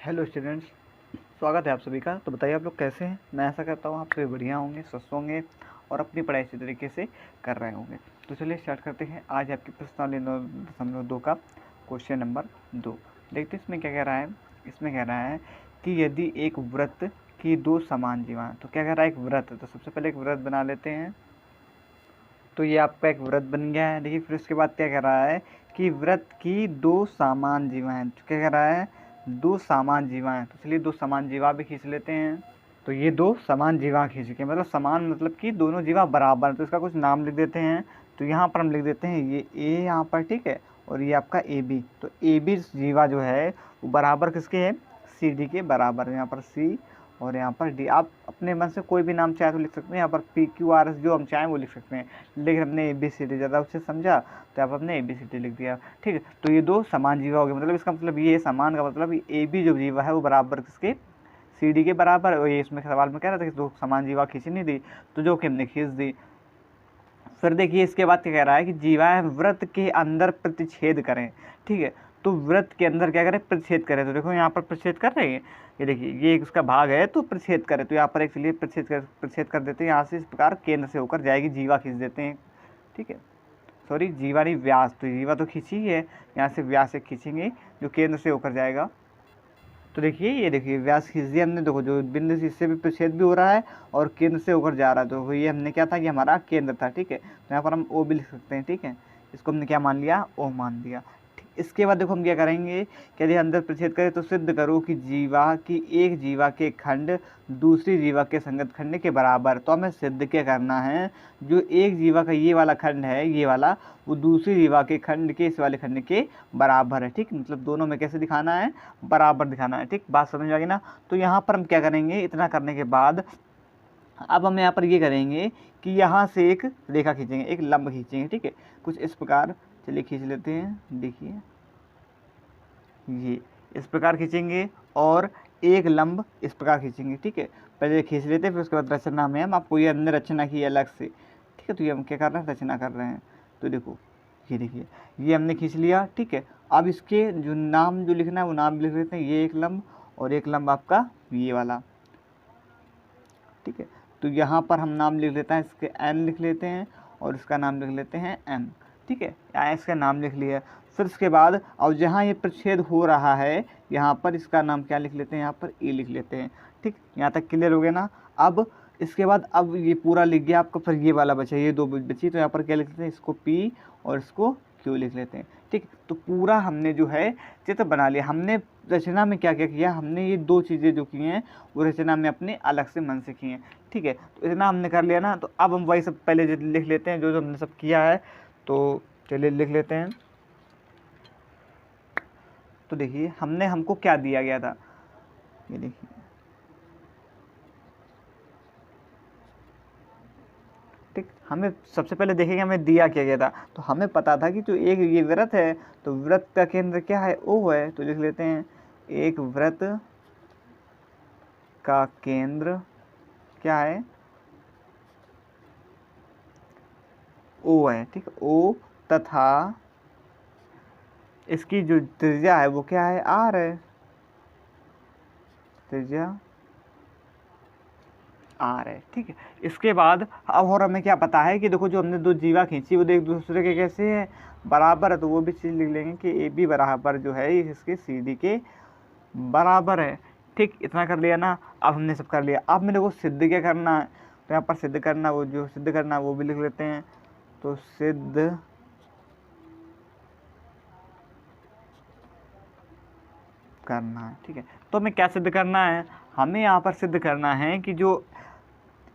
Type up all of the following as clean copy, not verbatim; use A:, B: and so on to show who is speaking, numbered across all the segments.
A: Hello students, स्वागत है आप सभी का। तो बताइए आप लोग कैसे हैं। मैं ऐसा करता हूँ आप सभी बढ़िया होंगे, स्वस्थ होंगे और अपनी पढ़ाई इसी तरीके से कर रहे होंगे। तो चलिए स्टार्ट करते हैं। आज आपकी प्रश्नावली 9.2 का क्वेश्चन नंबर 2। देखते हैं इसमें क्या कह रहा है। इसमें कह रहा है कि यदि एक वृत्त की दो समान जीवाएँ, तो क्या कह रहा है, एक वृत्त। तो सबसे पहले एक वृत्त बना लेते हैं। तो ये आपका एक वृत्त बन गया है। देखिए फिर उसके बाद क्या कह रहा है कि वृत्त की दो समान जीवाएँ। तो क्या कह रहा है, दो समान जीवाएँ। तो चलिए दो समान जीवा भी खींच लेते हैं। तो ये दो समान जीवा खींच के, मतलब समान मतलब कि दोनों जीवा बराबर, तो इसका कुछ नाम लिख देते हैं। तो यहाँ पर हम लिख देते हैं ये ए यहाँ पर, ठीक है, और ये आपका ए बी। तो ए बी जीवा जो है वो बराबर किसके है, सी डी के बराबर। यहाँ पर सी और यहाँ पर डी। आप अपने मन से कोई भी नाम चाहे तो लिख सकते हैं। यहाँ पर पी क्यू आर एस जो हम चाहें वो लिख सकते हैं, लेकिन हमने ए बी सी डी ज़्यादा उससे समझा तो आप अपने ए बी सी डी लिख दिया, ठीक है। तो ये दो समान जीवा हो गए। मतलब इसका मतलब ये समान का मतलब ए बी जो जीवा है वो बराबर किसके, सी डी के बराबर। और ये इसमें सवाल में कह रहा था कि दो समान जीवा खींची नहीं दी, तो जो कि हमने खींच दी। फिर देखिए इसके बाद क्या कह रहा है कि जीवाएं वृत्त के अंदर प्रतिच्छेद करें, ठीक है। तो वृत्त के अंदर क्या करें, प्रतिच्छेद करें। तो देखो यहाँ पर प्रतिच्छेद कर रहे हैं, ये देखिए ये एक उसका भाग है तो प्रतिच्छेद करें। तो यहाँ पर एक चलिए प्रतिच्छेद कर देते हैं। यहाँ से इस प्रकार केंद्र से होकर जाएगी, जीवा खींच देते हैं, ठीक है। सॉरी जीवा नहीं, व्यास। तो जीवा तो खींची ही है, यहाँ से व्यास से खींचेंगे जो केंद्र से होकर जाएगा। तो देखिए ये देखिए व्यास खींच दिया हमने। देखो जो बिंदु से इससे भी प्रतिच्छेद भी हो रहा है और केंद्र से होकर जा रहा है। तो ये हमने क्या था, ये हमारा केंद्र था, ठीक है। तो यहाँ पर हम ओ भी लिख सकते हैं, ठीक है। इसको हमने क्या मान लिया, ओ मान दिया। इसके बाद देखो हम क्या करेंगे कि यदि अंदर प्रतिच्छेद करें तो सिद्ध करो कि जीवा की एक जीवा के खंड दूसरी जीवा के संगत खंड के बराबर। तो हमें सिद्ध क्या करना है, जो एक जीवा का ये वाला खंड है, ये वाला, वो दूसरी जीवा के खंड के इस वाले खंड के बराबर है, ठीक। मतलब दोनों में कैसे दिखाना है, बराबर दिखाना है, ठीक। बात समझ में आ गई ना। तो यहाँ पर हम क्या करेंगे, इतना करने के बाद अब हम यहाँ पर ये करेंगे कि यहाँ से एक रेखा खींचेंगे, एक लंब खींचेंगे, ठीक है, कुछ इस प्रकार। चलिए खींच लेते हैं। देखिए ये इस प्रकार खींचेंगे और एक लंब इस प्रकार खींचेंगे, ठीक है। पहले खींच लेते हैं, फिर उसके बाद रचना में हम आपको ये अन्य रचना की अलग से, ठीक है। तो ये हम क्या कर रहे हैं, रचना कर रहे हैं। तो देखो ये देखिए ये हमने खींच लिया, ठीक है। अब इसके जो नाम जो लिखना है वो नाम लिख लेते हैं, ये एक लंब और एक लंब आपका ये वाला, ठीक है। तो यहाँ पर हम नाम लिख लेते हैं, इसके एन लिख लेते हैं और इसका नाम लिख लेते हैं एम, ठीक है। यहाँ इसका नाम लिख लिया। फिर इसके बाद और जहाँ ये प्रतिच्छेद हो रहा है यहाँ पर इसका नाम क्या लिख लेते हैं, यहाँ पर ए लिख लेते हैं, ठीक। यहाँ तक क्लियर हो गया ना। अब इसके बाद अब ये पूरा लिख गया आपका, फिर ये वाला बचा, ये दो बची। तो यहाँ पर क्या लिख लेते हैं, इसको पी और इसको क्यू लिख लेते हैं, ठीक। तो पूरा हमने जो है चित्र बना लिया। हमने रचना में क्या क्या किया, हमने ये दो चीज़ें जो की हैं वो रचना में अपने अलग से मन से की हैं, ठीक है। तो इतना हमने कर लिया ना। तो अब हम वही सब पहले लिख लेते हैं जो जो हमने सब किया है। तो चलिए लिख लेते हैं। तो देखिए हमको क्या दिया गया था, ये देखिए, ठीक। हमें सबसे पहले देखेंगे हमें दिया क्या गया था। तो हमें पता था कि जो एक ये वृत्त है तो वृत्त का केंद्र क्या है, ओ है। तो लिख लेते हैं एक वृत्त का केंद्र क्या है, ओ है, ठीक है, ओ। तथा इसकी जो त्रिज्या है वो क्या है, आर है, त्रिज्या आर है, ठीक है। इसके बाद अब और हमें क्या पता है कि देखो जो हमने दो जीवा खींची वो एक दूसरे के कैसे है, बराबर है। तो वो भी चीज़ लिख लेंगे कि ए बी बराबर जो है इसके सी डी के बराबर है, ठीक। इतना कर लिया ना। अब हमने सब कर लिया। अब मेरे को सिद्ध क्या करना है, तो यहाँ पर सिद्ध करना, वो जो सिद्ध करना है वो भी लिख लेते हैं। तो सिद्ध करना है, ठीक है। तो हमें क्या सिद्ध करना है, हमें यहाँ पर सिद्ध करना है कि जो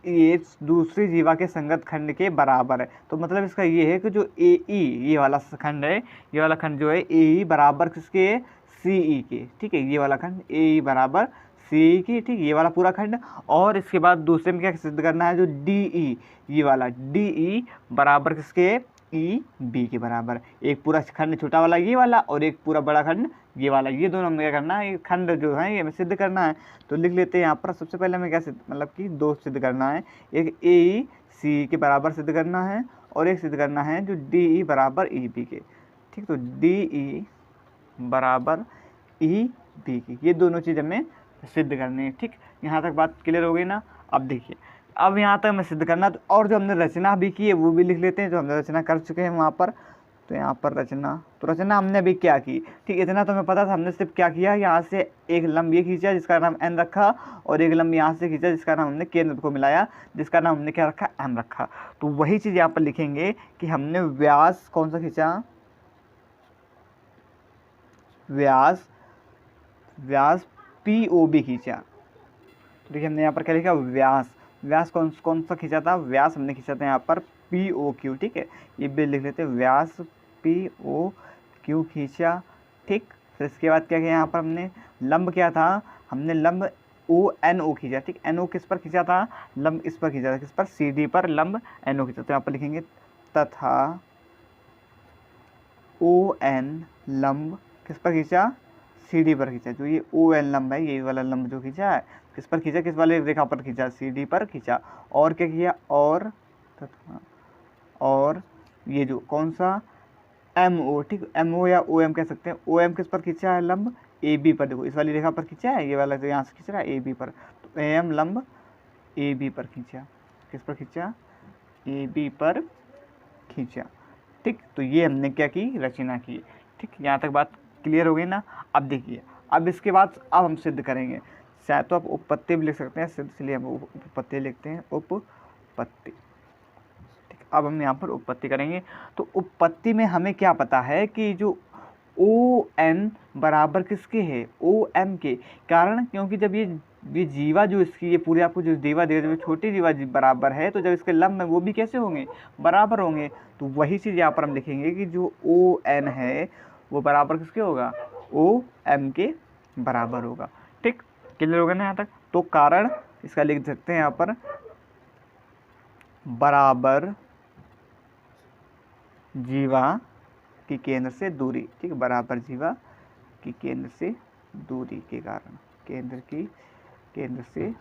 A: ये दूसरी जीवा के संगत खंड के बराबर है। तो मतलब इसका ये है कि जो ए ई ये वाला खंड है, ये वाला खंड जो है ए ई बराबर किसके, सी ई के, ठीक है। ये वाला खंड ए ई बराबर सी ई की, ठीक, ये वाला पूरा खंड। और इसके बाद दूसरे में क्या सिद्ध करना है, जो डी ई ये वाला डी ई बराबर किसके, ई बी के बराबर। एक पूरा खंड छोटा वाला ये वाला और एक पूरा बड़ा खंड ये वाला, ये दोनों हमें क्या करना है, ये खंड जो है ये हमें सिद्ध करना है। तो लिख लेते हैं यहाँ पर। सबसे पहले हमें क्या सिद्ध, मतलब कि दो सिद्ध करना है, एक ए ई सी के बराबर सिद्ध करना है और एक सिद्ध करना है जो डी ई बराबर ई बी के, ठीक। तो डी ई बराबर ई बी की। ये दोनों चीज़ हमें सिद्ध करनी है। ठीक, यहाँ तक बात क्लियर हो गई ना। अब देखिए, अब यहाँ तक हमें सिद्ध करना, तो और जो हमने रचना भी की है वो भी लिख लेते हैं, जो हमने रचना कर चुके हैं वहाँ पर। तो यहाँ पर रचना, तो रचना हमने अभी क्या की, ठीक, इतना तो हमें पता था। हमने सिर्फ क्या किया, यहाँ से एक लंब ये खींचा जिसका नाम n रखा, और एक लंब यहाँ से खींचा जिसका नाम हमने केंद्र को मिलाया, जिसका नाम हमने क्या रखा, m रखा। तो वही चीज़ यहाँ पर लिखेंगे कि हमने व्यास कौन सा खींचा, व्यास POB खींचा। देखिए हमने यहाँ पर क्या लिखा, व्यास कौन सा खींचा था, व्यास हमने खींचा था यहाँ पर POQ। ठीक है, ये भी लिख लेते हैं, व्यास POQ खींचा। ठीक, फिर इसके बाद क्या किया, यहाँ पर हमने लंब क्या था, हमने लंब ONO खींचा। ठीक, NO किस पर खींचा था, लंब इस पर खींचा था, किस पर, CD पर लंब NO खींचा। तो यहाँ पर लिखेंगे तथा ON लंब किस पर खींचा, CD पर खींचा। जो ये ON लंब है, ये वाला लंब जो खींचा है, किस पर खींचा, किस वाले रेखा पर खींचा, CD पर खींचा। और क्या किया, और ये जो कौन सा MO, ठीक, MO या OM कह सकते हैं। OM किस पर खींचा है, लंब AB पर। देखो इस वाली रेखा पर खींचा है, ये वाला जो यहाँ से खींच रहा है AB पर, तो AM लंब AB पर खींचा। किस पर खींचा, AB पर खींचा। ठीक, तो ये हमने क्या की, रचना की। ठीक, यहाँ तक बात क्लियर हो गई ना। अब देखिए, अब इसके बाद अब हम सिद्ध करेंगे। शायद तो आप उपपत्ति भी लिख सकते हैं सिद्ध, इसलिए हम उपपत्ति लिखते हैं, उपपत्ति। ठीक, अब हम यहाँ पर उपपत्ति करेंगे। तो उपपत्ति में हमें क्या पता है कि जो ON बराबर किसके है, OM के। कारण क्योंकि जब ये जीवा जो इसकी, ये पूरे आपको जो जीवा देगा, जब छोटी जीवा बराबर है, तो जब इसके लंब है वो भी कैसे होंगे, बराबर होंगे। तो वही चीज़ यहाँ पर हम लिखेंगे कि जो ON है वो बराबर किसके होगा, OM के बराबर होगा। ठीक, क्लियर होगा ना यहाँ तक। तो कारण इसका लिख सकते हैं यहाँ पर, बराबर जीवा की केंद्र से दूरी। ठीक, बराबर जीवा की केंद्र से दूरी के कारण, केंद्र से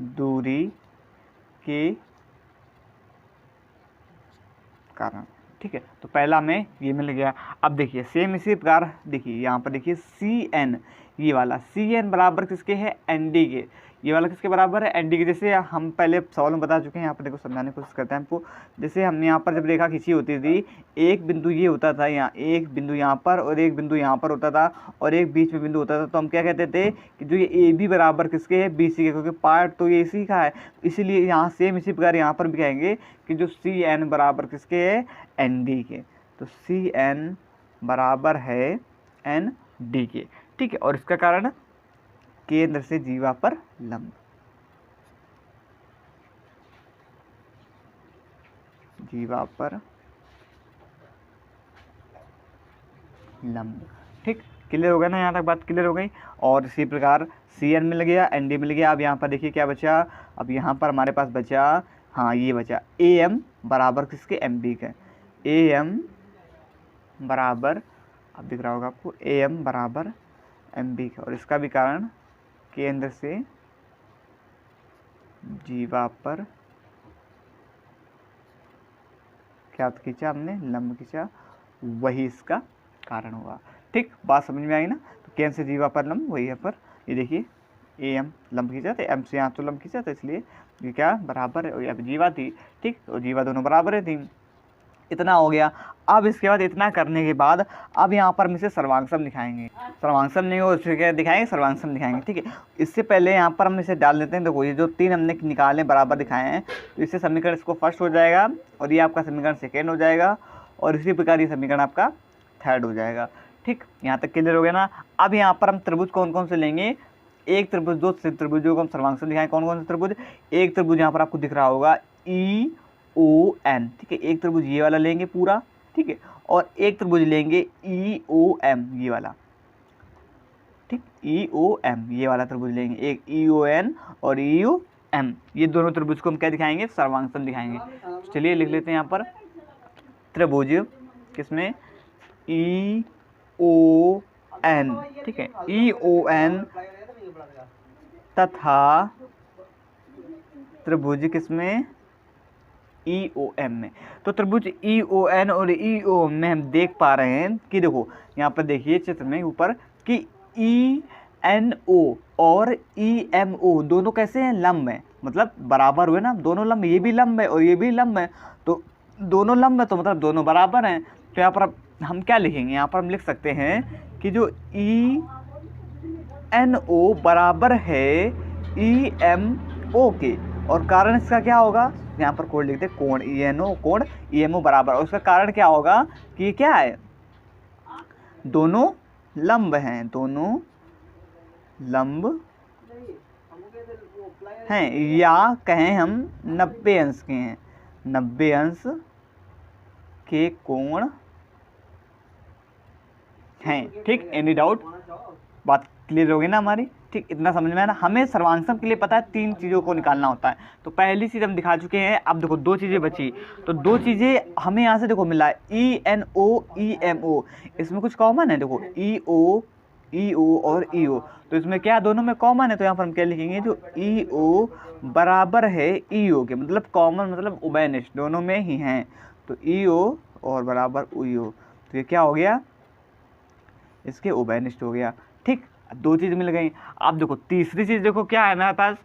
A: दूरी के कारण। ठीक है, तो पहला हमें ये मिल गया। अब देखिए सेम इसी प्रकार, देखिए यहाँ पर देखिए CN, ये वाला CN बराबर किसके है, ND के। ये वाला किसके बराबर है, ND के। जैसे हम पहले सवाल में बता चुके हैं, यहाँ पर देखो समझाने की कोशिश करते हैं हमको। जैसे हमने यहाँ पर जब रेखा खींची होती थी, एक बिंदु ये होता था, यहाँ एक बिंदु यहाँ पर, और एक बिंदु यहाँ पर होता था, और एक बीच में बिंदु होता था। तो हम क्या कहते थे कि जो ये AB बराबर किसके है, BC के, क्योंकि पार्ट तो ये इसी का है। इसीलिए यहाँ सेम इसी प्रकार यहाँ पर भी कहेंगे कि जो CN बराबर किसके है, ND के। तो CN बराबर है ND के। ठीक है, और इसका कारण केंद्र से जीवा पर लंब, जीवा पर लंब। ठीक, क्लियर हो गया ना, यहाँ तक बात क्लियर हो गई। और इसी प्रकार CN मिल गया, ND मिल गया। अब यहाँ पर देखिए क्या बचा, अब यहाँ पर हमारे पास बचा, हाँ ये बचा AM बराबर किसके, MB के। AM बराबर, अब दिख रहा होगा आपको, AM बराबर MB के। और इसका भी कारण केंद्र से जीवा पर क्या खींचा हमने, लंब खींचा, वही इसका कारण हुआ। ठीक, बात समझ में आई ना। तो केंद्र से जीवा पर लंब वही है पर, ये देखिए AM लंब खींचा था, M से यहाँ तो लंब खींचा था, इसलिए ये क्या बराबर है, अब जीवा थी। ठीक, और जीवा दोनों बराबर है, थी। इतना हो गया। अब इसके बाद इतना करने के बाद अब यहाँ पर हम इसे सर्वांगसम दिखाएंगे। सर्वांगसम नहीं हो इससे क्या दिखाएंगे, सर्वांगसम दिखाएंगे। ठीक है, इससे पहले यहाँ पर हम इसे डाल देते हैं। देखो ये जो तीन हमने निकाले बराबर दिखाए हैं, तो इससे समीकरण इसको फर्स्ट हो जाएगा, और ये आपका समीकरण सेकेंड हो जाएगा, और इसी प्रकार ये समीकरण आपका थर्ड हो जाएगा। ठीक, यहाँ तक क्लियर हो गया ना। अब यहाँ पर हम त्रिभुज कौन कौन से लेंगे, एक त्रिभुज, दो त्रिभुजों को हम सर्वांगसम दिखाएं। कौन कौन से त्रिभुज, एक त्रिभुज यहाँ पर आपको दिख रहा होगा EON। ठीक है, एक त्रिभुज ये वाला लेंगे पूरा, ठीक है, और एक त्रिभुज लेंगे EOM ये वाला। ठीक, EOM ये वाला त्रिभुज लेंगे, एक EON और EOM, ये दोनों त्रिभुज को हम क्या दिखाएंगे, सर्वांगसम दिखाएंगे। चलिए लिख लेते हैं यहाँ पर त्रिभुज किसमें, EON। ठीक है, EON तथा त्रिभुज किसमें, EOM में। तो त्रिभुज EON और EOM में हम देख पा रहे हैं कि देखो यहाँ पर देखिए चित्र में ऊपर कि ई एन ओ और ई एम ओ दोनों कैसे हैं, लंब हैं, मतलब बराबर हुए ना, दोनों लंब, ये भी लंब है और ये भी लंब है, तो दोनों लंब है तो मतलब दोनों बराबर हैं। तो यहाँ पर हम क्या लिखेंगे, यहाँ पर हम लिख सकते हैं कि जो ई एन ओ बराबर है ई एम ओ के, और कारण इसका क्या होगा, यहाँ पर कोड लिखते हैं कोण ई एन ओ, कोण ई एम ओ बराबर, और उसका कारण क्या होगा कि ये क्या है, दोनों लंब हैं, दोनों लंब हैं, या कहें हम 90 अंश के हैं, 90 अंश के कोण हैं। ठीक, एनी डाउट, बात क्लियर होगी ना हमारी। ठीक, इतना समझ में आया ना। हमें सर्वांगसम के लिए पता है 3 चीज़ों को निकालना होता है, तो पहली चीज़ हम दिखा चुके हैं। अब देखो 2 चीज़ें बची, तो 2 चीज़ें हमें यहाँ से देखो मिला है E N O E M O, इसमें कुछ कॉमन है, देखो ई ओ और ई ओ, तो इसमें क्या दोनों में कॉमन है, तो यहाँ पर हम क्या लिखेंगे, जो ई ओ बराबर है ई ओ के, मतलब कॉमन मतलब उभयनिष्ठ, दोनों में ही हैं, तो ई ओ और बराबर ई ओ, तो ये क्या हो गया, इसके उभयनिष्ठ हो गया। ठीक, 2 चीज़ मिल गई। अब देखो तीसरी चीज़ देखो क्या है हमारे पास,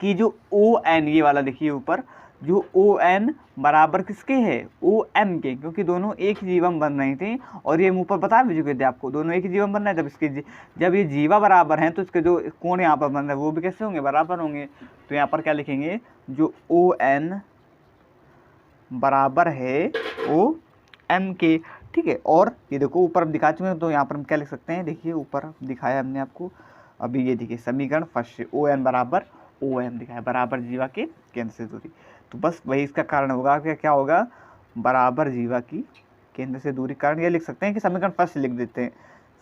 A: कि जो ओ एन, ये वाला देखिए ऊपर, जो ओ एन बराबर किसके है, ओ एम के, क्योंकि दोनों एक ही जीवम बन रही थी, और ये ऊपर बता भी चुके थे आपको, दोनों एक ही जीवम बन रहे हैं। जब ये जीवा बराबर हैं तो इसके जो कोण यहाँ पर बन रहे हैं वो भी कैसे होंगे, बराबर होंगे। तो यहाँ पर क्या लिखेंगे, जो ओ एन बराबर है ओ एम के। ठीक है, और ये देखो ऊपर हम दिखा चुके हैं, तो यहाँ पर हम क्या लिख सकते हैं, देखिए ऊपर दिखाया हमने आपको, अभी ये देखिए समीकरण फर्स्ट से ओ एन बराबर ओ एम दिखाया, बराबर जीवा के केंद्र से दूरी, तो बस वही इसका कारण होगा कि क्या होगा, बराबर जीवा की केंद्र से दूरी। कारण ये लिख सकते हैं कि समीकरण फर्स्ट से लिख देते हैं,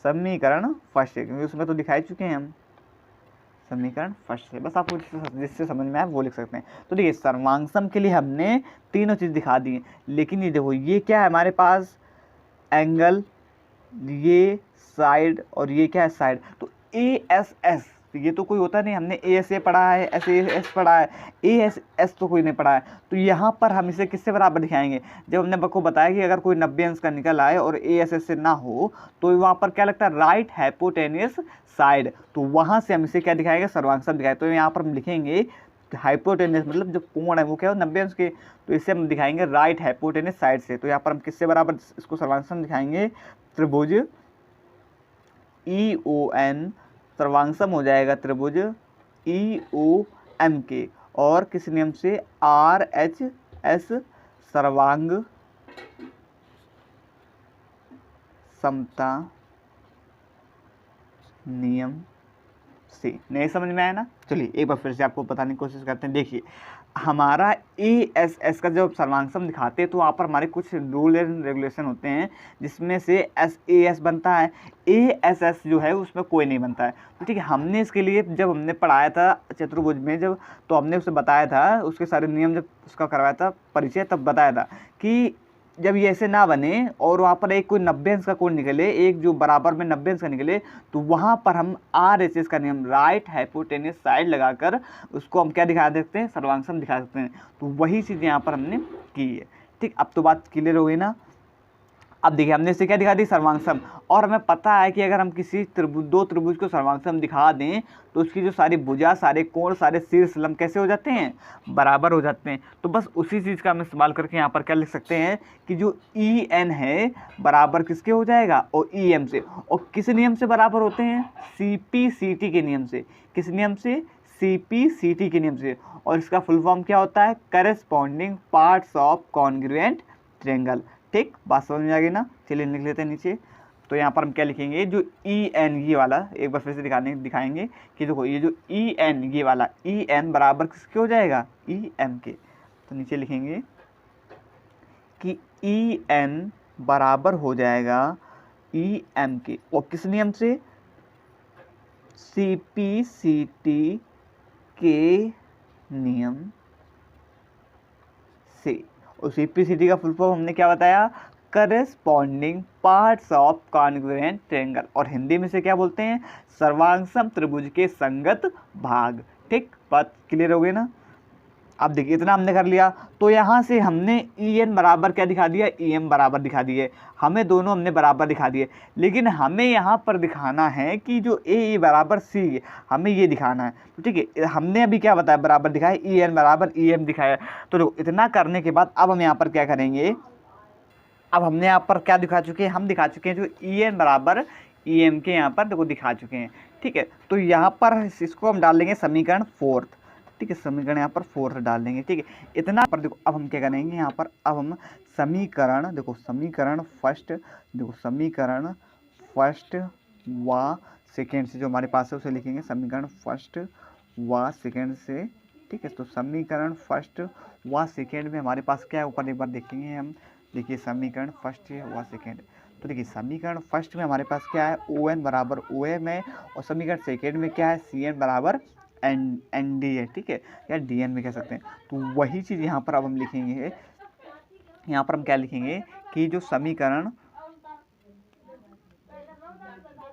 A: समीकरण फर्स्ट से, क्योंकि उसमें तो दिखाई चुके हैं हम, समीकरण फर्स्ट से, बस आपको जिससे समझ में आए वो लिख सकते हैं। तो देखिए सर्वांगसम के लिए हमने तीनों चीज़ दिखा दी, लेकिन ये देखो ये क्या है हमारे पास, एंगल, ये साइड और ये क्या है साइड, तो ए एस एस, ये तो कोई होता नहीं, हमने ए एस ए पढ़ा है, एस ए एस पढ़ा है, ए एस एस तो कोई नहीं पढ़ा है, तो यहाँ पर हम इसे किससे बराबर दिखाएंगे, जब हमने आपको बताया कि अगर कोई 90 अंश का निकल आए और ए एस एस से ना हो, तो वहाँ पर क्या लगता है, राइट हाइपोटेनियस साइड, तो वहाँ से हम इसे क्या दिखाएंगे, सर्वांगसम दिखाएंगे। तो यहाँ पर हम लिखेंगे हाइपोटेनियस, मतलब जो कोण है वो क्या हो, 90 अंश के, तो इसे हम दिखाएंगे राइट हाइपोटेनियस साइड से। तो यहाँ पर हम किससे बराबर इसको सर्वांगसम दिखाएंगे, त्रिभुज ई ओ एन, सर्वांगसम हो जाएगा त्रिभुज ई ओ एम के, और किस नियम से, आर एच एस सर्वांग समता नियम से। नहीं समझ में आया ना, चलिए एक बार फिर से आपको बताने की कोशिश करते हैं। देखिए हमारा ए एस एस का जब सर्वांगसम दिखाते हैं तो वहाँ पर हमारे कुछ रूल एंड रेगुलेशन होते हैं, जिसमें से एस ए एस बनता है, ए एस एस जो है उसमें कोई नहीं बनता है। तो ठीक है, हमने इसके लिए जब हमने पढ़ाया था चतुर्भुज में, जब तो हमने उसे बताया था, उसके सारे नियम जब उसका करवाया था परिचय, तब बताया था कि जब ये ऐसे ना बने और वहाँ पर एक कोई 90 अंश का कोण निकले, एक जो बराबर में 90 अंश का निकले, तो वहाँ पर हम आर एच एस का नियम, राइट हाइपोटेनियस साइड लगाकर उसको हम क्या दिखा सकते हैं, सर्वांगसम दिखा सकते हैं। तो वही चीज़ यहाँ पर हमने की है। ठीक, अब तो बात क्लियर हो गई ना। अब देखिए हमने इसे क्या दिखा दी, सर्वांगसम, और हमें पता है कि अगर हम किसी दो त्रिभुज को सर्वांगसम दिखा दें तो उसकी जो सारी भुजा, सारे कोण, सारे शीर्ष लंब कैसे हो जाते हैं, बराबर हो जाते हैं। तो बस उसी चीज़ का हम इस्तेमाल करके यहाँ पर क्या लिख सकते हैं कि जो ई एन है बराबर किसके हो जाएगा, और ई एम से, और किस नियम से बराबर होते हैं, सी पी सी टी के नियम से। किस नियम से, सी पी सी टी के नियम से, और इसका फुल फॉर्म क्या होता है, corresponding parts of congruent triangle. ठीक, बात समझ में आ गई ना। चलिए लिख लेते हैं नीचे। तो यहाँ पर हम क्या लिखेंगे, जो ई एन ये वाला, एक बार फिर से दिखाएंगे कि देखो ये जो ई एन ये वाला, ई एन बराबर किसके हो जाएगा, ई एम के। तो नीचे लिखेंगे कि ई एन बराबर हो जाएगा ई एम के, और किस नियम से, सी पी सी टी के नियम से। और सीपीसीटी का फुल फॉर्म हमने क्या बताया, corresponding parts of congruent triangle, और हिंदी में से क्या बोलते हैं, सर्वांगसम त्रिभुज के संगत भाग। ठीक, बात क्लियर हो गई ना। अब देखिए इतना हमने कर लिया, तो यहाँ से हमने ई एन बराबर क्या दिखा दिया, ई एम बराबर दिखा दिए, हमें दोनों हमने बराबर दिखा दिए। लेकिन हमें यहाँ पर दिखाना है कि जो ए बराबर सी, हमें ये दिखाना है। तो ठीक है, हमने अभी क्या बताया, बराबर दिखाया, ई एन बराबर ई एम दिखाया। तो देखो इतना करने के बाद अब हम यहाँ पर क्या करेंगे, अब हमने यहाँ पर क्या दिखा चुके हैं, हम दिखा चुके हैं जो ई एन बराबर ई एम के यहाँ पर देखो दिखा चुके हैं। ठीक है, तो यहाँ पर इसको हम डाल देंगे समीकरण फोर्थ। ठीक है, समीकरण यहाँ पर फोर्थ डाल देंगे। ठीक है, इतना पर देखो अब हम क्या करेंगे यहाँ पर, अब हम समीकरण देखो समीकरण फर्स्ट, देखो समीकरण फर्स्ट व सेकेंड से जो हमारे पास है उसे लिखेंगे समीकरण फर्स्ट व सेकेंड से। ठीक है, तो समीकरण फर्स्ट व सेकेंड में हमारे पास क्या है, ऊपर एक बार देखेंगे हम। देखिए समीकरण फर्स्ट व सेकेंड, तो देखिए समीकरण फर्स्ट में हमारे पास क्या है, ओ एन बराबर ओ एम है, और समीकरण सेकेंड में क्या है, सी एन बराबर एन डी है। ठीक है, या डी एन में कह सकते हैं। तो वही चीज़ यहाँ पर अब हम लिखेंगे, यहाँ पर हम क्या लिखेंगे कि जो समीकरण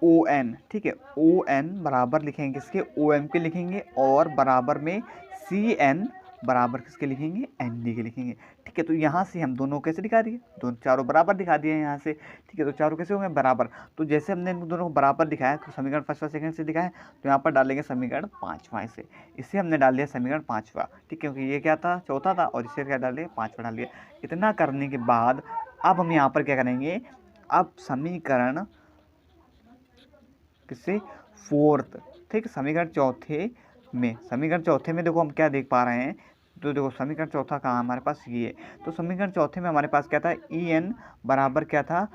A: ओ एन, ठीक है, ओ एन बराबर लिखेंगे किसके, ओ एम के लिखेंगे, और बराबर में सी एन बराबर किसके लिखेंगे, एन डी के लिखेंगे। ठीक है, तो यहाँ से हम दोनों कैसे दिखा दिए, दोनों चारों बराबर दिखा दिए यहाँ से। ठीक है, तो चारों कैसे होंगे, बराबर। तो जैसे हमने इन दोनों को बराबर दिखाया, तो समीकरण फर्स्ट व सेकंड से दिखाया, तो यहाँ पर डालेंगे समीकरण पाँचवा से, इसे हमने डाल दिया समीकरण पाँचवा। ठीक है, क्योंकि ये क्या था, चौथा था, और इसे क्या डाल दिया, पाँचवा डाल दिया। इतना करने के बाद अब हम यहाँ पर क्या करेंगे, अब समीकरण किससे, फोर्थ। ठीक है, समीकरण चौथे में, समीकरण चौथे में देखो हम क्या देख पा रहे हैं, तो देखो समीकरण चौथा कहाँ हमारे पास, ये है। तो समीकरण चौथे में हमारे पास क्या था, ई एन बराबर क्या था,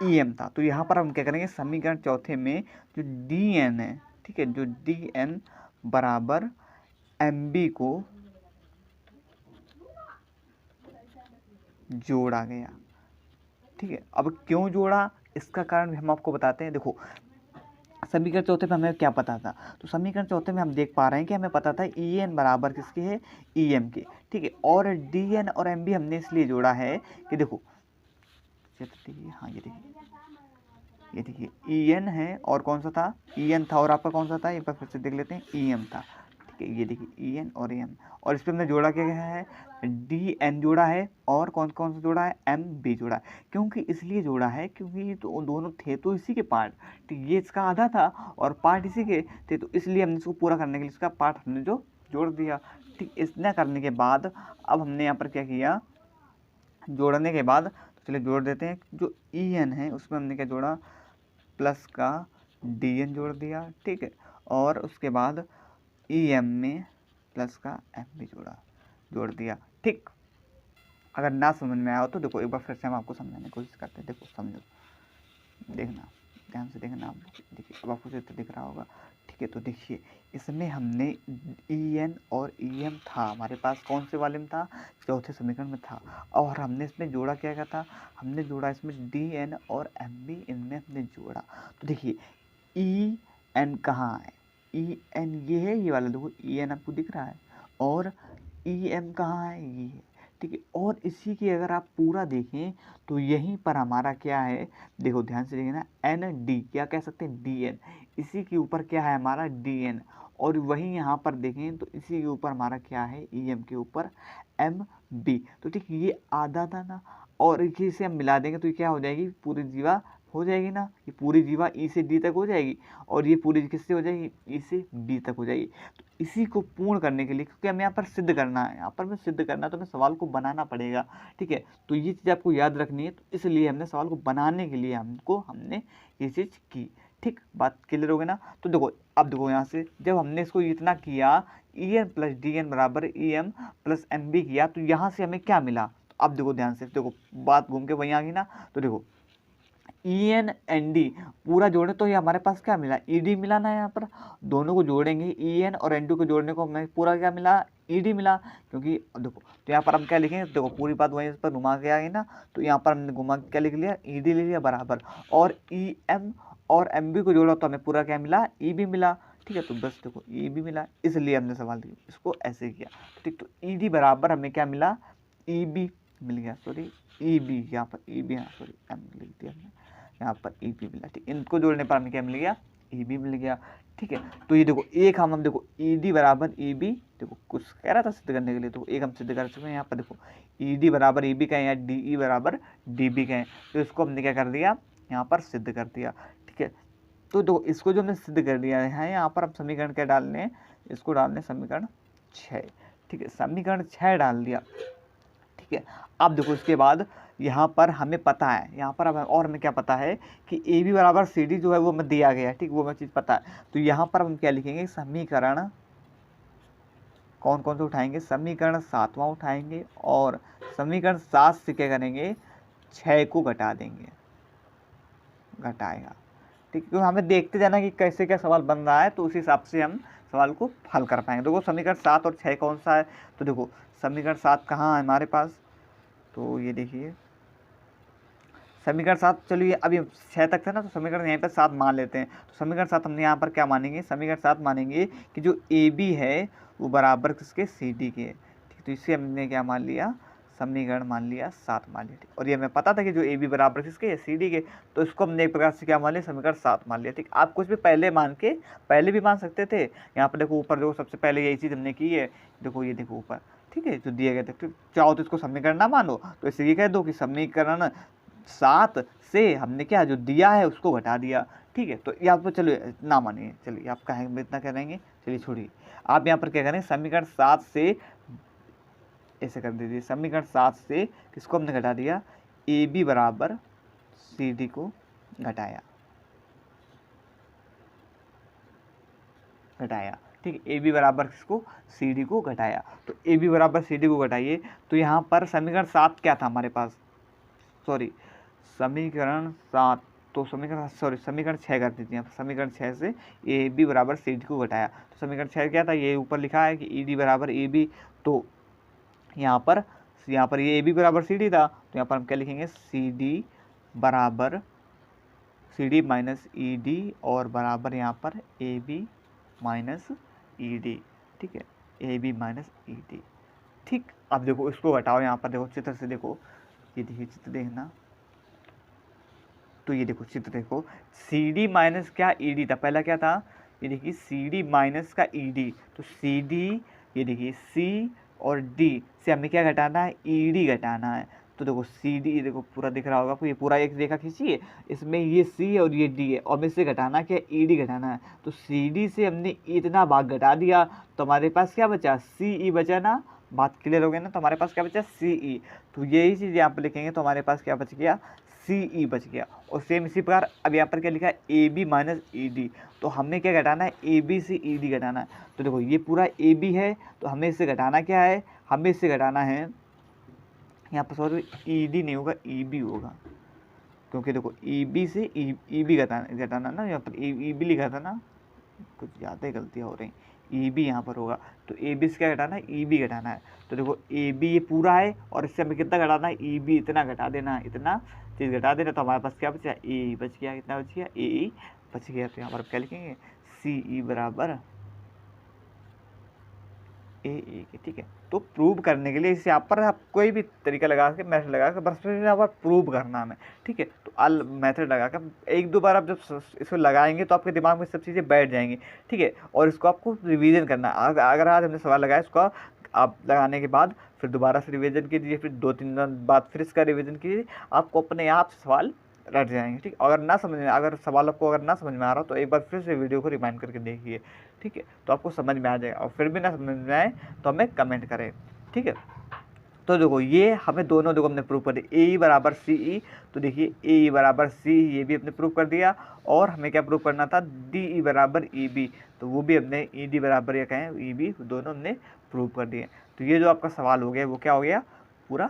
A: ई एम था। तो यहाँ पर हम क्या करेंगे, समीकरण चौथे में जो डी एन है, ठीक है, जो डी एन बराबर एम बी को जोड़ा गया। ठीक है, अब क्यों जोड़ा, इसका कारण हम आपको बताते हैं। देखो समीकरण चौथे में हमें क्या पता था, तो समीकरण चौथे में हम देख पा रहे हैं कि हमें पता था ई एन बराबर किसके है, ई एम के। ठीक है, और डी एन और एम बी हमने इसलिए जोड़ा है कि देखो, हाँ ये देखिए ई एन है, और कौन सा था, ई एन था, और आपका कौन सा था, एक बार फिर से देख लेते हैं, ई एम था। ठीक है, ये देखिए ई एन और एम, और इस पर हमने जोड़ा क्या है, डी एन जोड़ा है, और कौन कौन सा जोड़ा है, एम बी जोड़ा है। क्योंकि इसलिए जोड़ा है क्योंकि तो दोनों थे तो इसी के पार्ट, ठीक, ये इसका आधा था और पार्ट इसी के थे, तो इसलिए हमने इसको पूरा करने के लिए इसका पार्ट हमने जो जोड़ दिया। ठीक, इतना करने के बाद अब हमने यहाँ पर क्या किया, जोड़ने के बाद, तो चलिए जोड़ देते हैं। जो ई एन है उसमें हमने क्या जोड़ा, प्लस का डी एन जोड़ दिया। ठीक है, और उसके बाद ई एम में प्लस का एम भी जोड़ दिया। ठीक, अगर ना समझ में आया हो तो देखो एक बार फिर से हम आपको समझाने की कोशिश करते हैं। देखो समझो, देखना ध्यान से देखना आप, देखिए अब आपको चित्र दिख रहा होगा। ठीक है, तो देखिए इसमें हमने ई एन और ई एम था हमारे पास, कौन से वाले में था, चौथे समीकरण में था, और हमने इसमें जोड़ा क्या क्या था, हमने जोड़ा इसमें डी एन और एम बी, इनमें हमने जोड़ा। तो देखिए ई एन कहाँ है, ई एन ये है, ये वाला देखो ई एन आपको दिख रहा है, और ई एम कहाँ है, ये है। ठीक है, और इसी की अगर आप पूरा देखें तो यहीं पर हमारा क्या है, देखो ध्यान से देखना, एन डी क्या कह सकते हैं, डी एन, इसी के ऊपर क्या है हमारा, डी एन, और वहीं यहाँ पर देखें तो इसी के ऊपर हमारा क्या है, ई एम के ऊपर एम बी। तो ठीक, ये आधा था ना, और इसे हम मिला देंगे तो ये क्या हो जाएगी, पूरी जीवा हो जाएगी ना, ये पूरी जीवा ई से डी तक हो जाएगी, और ये पूरी किससे हो जाएगी, ई से बी तक हो जाएगी। तो इसी को पूर्ण करने के लिए, क्योंकि हमें यहाँ पर सिद्ध करना है, यहाँ पर हमें सिद्ध करना है, तो हमें सवाल को बनाना पड़ेगा। ठीक है, तो ये चीज़ आपको याद रखनी है, तो इसलिए हमने सवाल को बनाने के लिए हमने ये चीज़ की। ठीक, बात क्लियर हो गई ना। तो देखो अब देखो यहाँ से जब हमने इसको इतना किया, E N plus D N बराबर E M plus M B किया, तो यहाँ से हमें क्या मिला, तो अब देखो ध्यान से, देखो बात घूम के वहीं आ गई ना। तो देखो ई एन एन डी पूरा जोड़े तो ये हमारे पास क्या मिला, ई डी मिला ना। यहाँ पर दोनों को जोड़ेंगे, ई एन और एन डी को जोड़ने को हमें पूरा क्या मिला, ई डी मिला। क्योंकि देखो तो यहाँ पर हम क्या लिखेंगे, देखो पूरी बात वहीं इस पर घुमा के आ गई ना, तो यहाँ पर हमने घुमा के क्या लिख लिया, ई डी लिख लिया बराबर, और ई एम और एम बी को जोड़ा तो हमें पूरा क्या मिला, ई बी मिला। ठीक है, तो बस देखो ई बी मिला, इसलिए हमने सवाल दिया इसको ऐसे किया। ठीक, तो ई डी बराबर हमें क्या मिला, ई बी मिल गया, सॉरी ई बी, यहाँ पर ई बी, हाँ सॉरी एम लिख दिया हमने, यहाँ पर ई पी मिला। ठीक, इनको जोड़ने पर हमें क्या मिल गया, ई बी मिल गया। ठीक है, तो ये देखो एक हम देखो ई डी बराबर ई बी, देखो कुछ कह रहा था सिद्ध करने के लिए, तो एक हम सिद्ध कर चुके हैं। यहाँ पर देखो ई डी बराबर ई बी का है या डी ई बराबर डी बी का है, तो इसको हमने क्या कर दिया, यहाँ पर सिद्ध कर दिया। ठीक है, तो देखो इसको जो हमने सिद्ध कर दिया है, यहाँ पर हम समीकरण क्या डालने हैं, इसको डालने समीकरण 6। ठीक है, समीकरण 6 डाल दिया। ठीक है, अब देखो इसके बाद यहाँ पर हमें पता है, यहाँ पर और हमें क्या पता है कि ए बी बराबर सी डी जो है वो हमें दिया गया है। ठीक, वो हमें चीज़ पता है। तो यहाँ पर हम क्या लिखेंगे, समीकरण कौन कौन से उठाएंगे, समीकरण 7वां उठाएंगे और समीकरण 7 से क्या करेंगे, 6 को घटा देंगे, घटाएगा। ठीक है, क्योंकि हमें देखते जाना कि कैसे क्या सवाल बन रहा है, तो उस हिसाब से हम सवाल को हल कर पाएंगे। देखो समीकरण 7 और 6 कौन सा है, तो देखो समीकरण 7 कहाँ है हमारे पास, तो ये देखिए समीकरण 7, चलिए अभी 6 तक था ना, तो समीकरण यहाँ पर 7 मान लेते हैं। तो समीकरण 7 हमने यहाँ पर क्या मानेंगे, समीकरण 7 मानेंगे कि जो ए बी है वो बराबर किसके, सी डी के। ठीक, तो इसे हमने क्या मान लिया, समीकरण मान लिया 7 मान लिया। ठीक, और ये हमें पता था कि जो ए बी बराबर किसके है, सी डी के, तो इसको हमने एक प्रकार से क्या मान लिया, समीकरण 7 मान लिया। ठीक, आप कुछ भी पहले मान के पहले भी मान सकते थे। यहाँ पर देखो ऊपर देखो सबसे पहले यही चीज़ हमने की है, देखो ये देखो ऊपर। ठीक है, जो दिए गए थे, तो चाहो तो इसको समीकरण ना मानो, तो इसे ये कह दो कि समीकरण 7 से हमने क्या जो दिया है उसको घटा दिया। ठीक है, तो यहाँ पर चलो ना मानिए, चलिए आप कहेंगे इतना करेंगे, चलिए छोड़िए। आप यहाँ पर क्या करें, समीकरण 7 से ऐसे कर दीजिए, समीकरण 7 से किसको हमने घटा दिया, ए बी बराबर सी डी को घटाया, घटाया। ठीक है, ए बी बराबर किसको, सी डी को घटाया। तो ए बी बराबर सी डी को घटाइए, तो यहाँ पर समीकरण 7 क्या था हमारे पास, सॉरी समीकरण 7, तो समीकरण 6 कर दीजिए। समीकरण 6 से ए बी बराबर सी डी को घटाया, तो समीकरण 6 क्या था, ये ऊपर लिखा है कि ई डी बराबर ए बी, तो यहाँ पर ये ए बी बराबर सी डी था, तो यहाँ पर हम क्या लिखेंगे, सी डी बराबर C D minus E D और बराबर यहाँ पर A B minus E D. ठीक है, A B minus E D. ठीक, अब देखो इसको घटाओ, यहाँ पर देखो चित्र से देखो, ये देखिए चित्र देखना, तो ये देखो चित्र देखो, सी डी माइनस क्या ई डी था, पहला क्या था, ये देखिए सी डी माइनस का ई डी, तो सी डी, ये देखिए सी और डी से हमें क्या घटाना है, ई डी घटाना है। तो देखो सी डी, देखो पूरा दिख रहा होगा आपको, ये पूरा एक रेखा खींचिए, इसमें ये सी और ये डी है, और हमें इससे घटाना क्या, ई डी घटाना है। तो सी डी से हमने इतना भाग घटा दिया, तो हमारे पास क्या बचा, सी ई बचा ना, बात क्लियर हो गई ना, तो हमारे पास क्या बचा, सी ई। तो यही चीज़ यहाँ पर लिखेंगे, तो हमारे पास क्या बच गया, सी ई बच गया। और सेम इसी प्रकार अब यहाँ पर क्या लिखा है, A B minus E D, तो हमें क्या घटाना है, ए बी से ई डी घटाना है। तो देखो ये पूरा ए बी है, तो हमें इससे घटाना क्या है, हमें इससे घटाना है, यहाँ पर सॉरी ई डी नहीं होगा, ई बी होगा, क्योंकि देखो ई बी से ई बी घटाना ना, यहाँ पर ई बी लिखा था ना, कुछ ज़्यादा ही गलतियाँ हो रही, ई बी यहाँ पर होगा, तो ए बी से क्या घटाना है, ई बी घटाना है। तो देखो ए बी ये पूरा है, और इससे हमें कितना घटाना है, ई बी इतना घटा देना है, इतना चीज़ घटा देना, तो हमारे पास क्या बचा, ए बच गया, कितना बच गया, ए बच गया। तो यहाँ पर क्या लिखेंगे, सी ई बराबर ए के। ठीक है, तो प्रूव करने के लिए इसे यहाँ पर आप कोई भी तरीका लगा के, मेथड लगा के, बस यहाँ पर प्रूव करना हमें। ठीक है, तो अल मेथड लगा कर एक दो बार आप जब इसको लगाएंगे तो आपके दिमाग में सब चीज़ें बैठ जाएंगी। ठीक है, और इसको आपको रिवीजन करना है। अगर आज हमने सवाल लगाया, इसको आप लगाने के बाद फिर दोबारा से रिवीजन कीजिए, फिर 2-3 दिन बाद फिर इसका रिवीजन कीजिए, आपको अपने आप से सवाल रट जाएंगे। ठीक, अगर ना समझ में, अगर सवाल आपको अगर ना समझ में आ रहा हो तो एक बार फिर से वीडियो को रिमाइंड करके देखिए। ठीक है, तो आपको समझ में आ जाएगा, और फिर भी ना समझ में आए तो हमें कमेंट करें। ठीक है, तो देखो ये हमें दोनों, देखो हमने प्रूव कर दिया, ए बराबर सी ई, तो देखिए ए बराबर सी, ये भी हमने प्रूव कर दिया, और हमें क्या प्रूव करना था, डी ई बराबर ई बी, तो वो भी हमने ई डी बराबर या कहें ई बी, दोनों हमने प्रूव कर दिए। तो ये जो आपका सवाल हो गया वो क्या हो गया, पूरा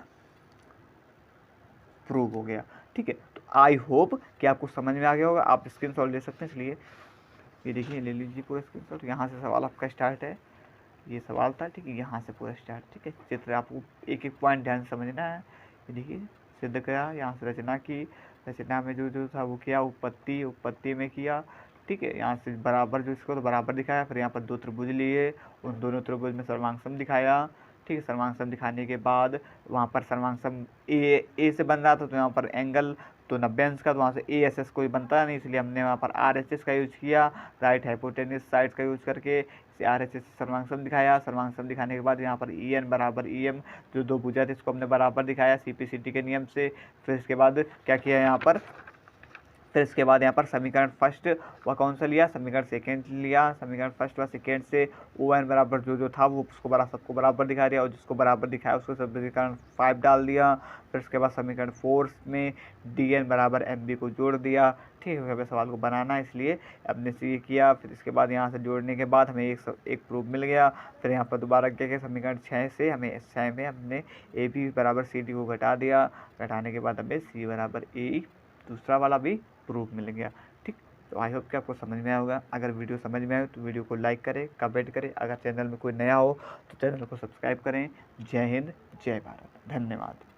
A: प्रूव हो गया। ठीक है, तो आई होप कि आपको समझ में आ गया होगा। आप स्क्रीनशॉट ले सकते हैं, इसलिए ये देखिए, ले लीजिए पूरा स्क्रीनशॉट। यहाँ से सवाल आपका स्टार्ट है, ये सवाल था। ठीक है, यहाँ से पूरा स्टार्ट। ठीक है, चित्र आपको एक एक पॉइंट ध्यान से समझना है। ये देखिए, सिद्ध किया, यहाँ से रचना की, रचना में जो जो था वो किया, उत्पत्ति, उत्पत्ति में किया। ठीक है, यहाँ से बराबर, जो इसको तो बराबर दिखाया, फिर यहाँ पर दो त्रिभुज लिए, उन दोनों त्रिभुज में सर्वांग दिखाया। ठीक है, सर्वांग दिखाने के बाद वहाँ पर सर्वांग ए से बन रहा था, तो यहाँ पर एंगल तो 90 अंश का, तो वहाँ से ASS कोई बनता नहीं, इसलिए हमने वहाँ पर RHS का यूज किया, राइट हाइपोटेन्यूज साइड्स का यूज करके RHS से सर्वांग दिखाया। सर्वांग दिखाने के बाद यहाँ पर EN बराबर EM, जो दो भुजा थे इसको हमने बराबर दिखाया CPCT के नियम से। फिर इसके बाद क्या किया यहाँ पर, फिर इसके बाद यहाँ पर समीकरण फर्स्ट वह कौन सा लिया, समीकरण सेकेंड लिया। समीकरण फर्स्ट व सेकेंड से ON बराबर जो था वो उसको सबको बराबर दिखा दिया, और जिसको बराबर दिखाया उसको समीकरण 5 डाल दिया। फिर उसके बाद समीकरण 4 में DN बराबर MB को जोड़ दिया। ठीक है, सवाल को बनाना इसलिए हमने ये किया। फिर इसके बाद यहाँ से जोड़ने के बाद हमें एक प्रूफ मिल गया। फिर यहाँ पर दोबारा क्या किया, समीकरण 6 से हमें 6 में हमने AB बराबर CD को घटा दिया। घटाने के बाद हमें C बराबर AE दूसरा वाला भी प्रूफ मिल गया। ठीक, तो आई होप कि आपको समझ में आया होगा। अगर वीडियो समझ में आए तो वीडियो को लाइक करें, कमेंट करें। अगर चैनल में कोई नया हो तो चैनल को सब्सक्राइब करें। जय हिंद, जय भारत, धन्यवाद।